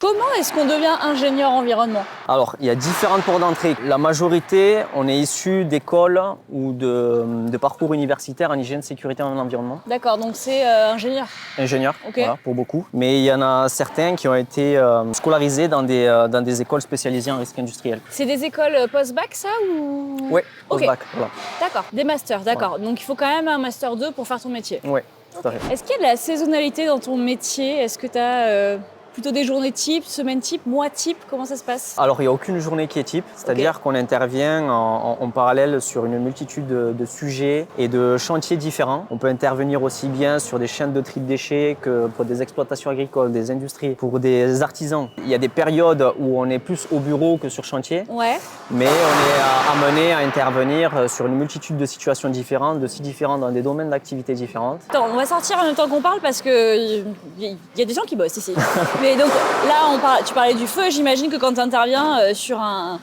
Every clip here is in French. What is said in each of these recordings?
Comment est-ce qu'on devient ingénieur environnement? Alors, il y a différentes portes d'entrée. La majorité, on est issu d'écoles ou de parcours universitaires en hygiène, sécurité et en environnement. D'accord, donc c'est ingénieur. Ingénieur, Ok. voilà, pour beaucoup. Mais il y en a certains qui ont été scolarisés dans des écoles spécialisées en risque industriel. C'est des écoles post-bac, ça ou... Oui, Ok. post-bac, voilà. D'accord, des masters, d'accord. Donc il faut quand même un master 2 pour faire ton métier. Oui, tout à fait. Est-ce qu'il y a de la saisonnalité dans ton métier? Est-ce que tu as plutôt des journées type, semaines type, mois type? Comment ça se passe? Alors, il n'y a aucune journée qui est type, c'est-à-dire qu'on intervient en parallèle sur une multitude de sujets et de chantiers différents. On peut intervenir aussi bien sur des chaînes de tri de déchets que pour des exploitations agricoles, des industries, pour des artisans. Il y a des périodes où on est plus au bureau que sur chantier, Ouais. mais on est amené à intervenir sur une multitude de situations différentes, de sites différents, dans des domaines d'activité différentes. Attends, on va sortir en même temps qu'on parle parce que il y a des gens qui bossent ici. Mais donc là, tu parlais du feu. J'imagine que quand tu interviens sur un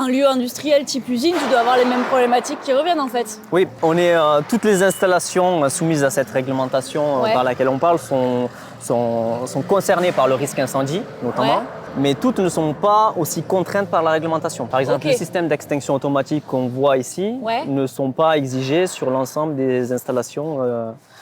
lieu industriel type usine, tu dois avoir les mêmes problématiques qui reviennent en fait. Oui, toutes les installations soumises à cette réglementation Ouais. par laquelle on parle sont concernées par le risque incendie, notamment. Ouais. Mais toutes ne sont pas aussi contraintes par la réglementation. Par exemple, Ok. les systèmes d'extinction automatique qu'on voit ici Ouais. ne sont pas exigés sur l'ensemble des installations.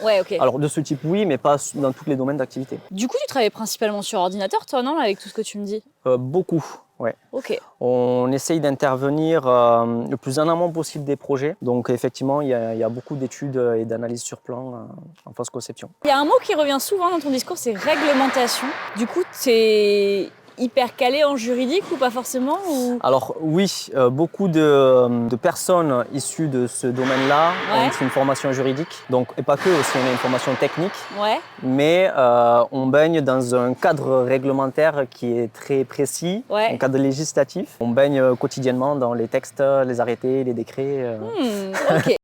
Ouais, ok. Alors de ce type, oui, mais pas dans tous les domaines d'activité. Du coup, tu travailles principalement sur ordinateur, toi, non, avec tout ce que tu me dis? Beaucoup, ouais. Ok. On essaye d'intervenir le plus en amont possible des projets. Donc effectivement, il y a beaucoup d'études et d'analyses sur plan en phase conception. Il y a un mot qui revient souvent dans ton discours, c'est réglementation. Du coup, c'est hyper calé en juridique ou pas forcément ou... Alors oui, beaucoup de personnes issues de ce domaine-là Ouais. ont une formation juridique, donc, et pas que, aussi on a une formation technique, Ouais. mais on baigne dans un cadre réglementaire qui est très précis, Ouais. un cadre législatif. On baigne quotidiennement dans les textes, les arrêtés, les décrets. Ok.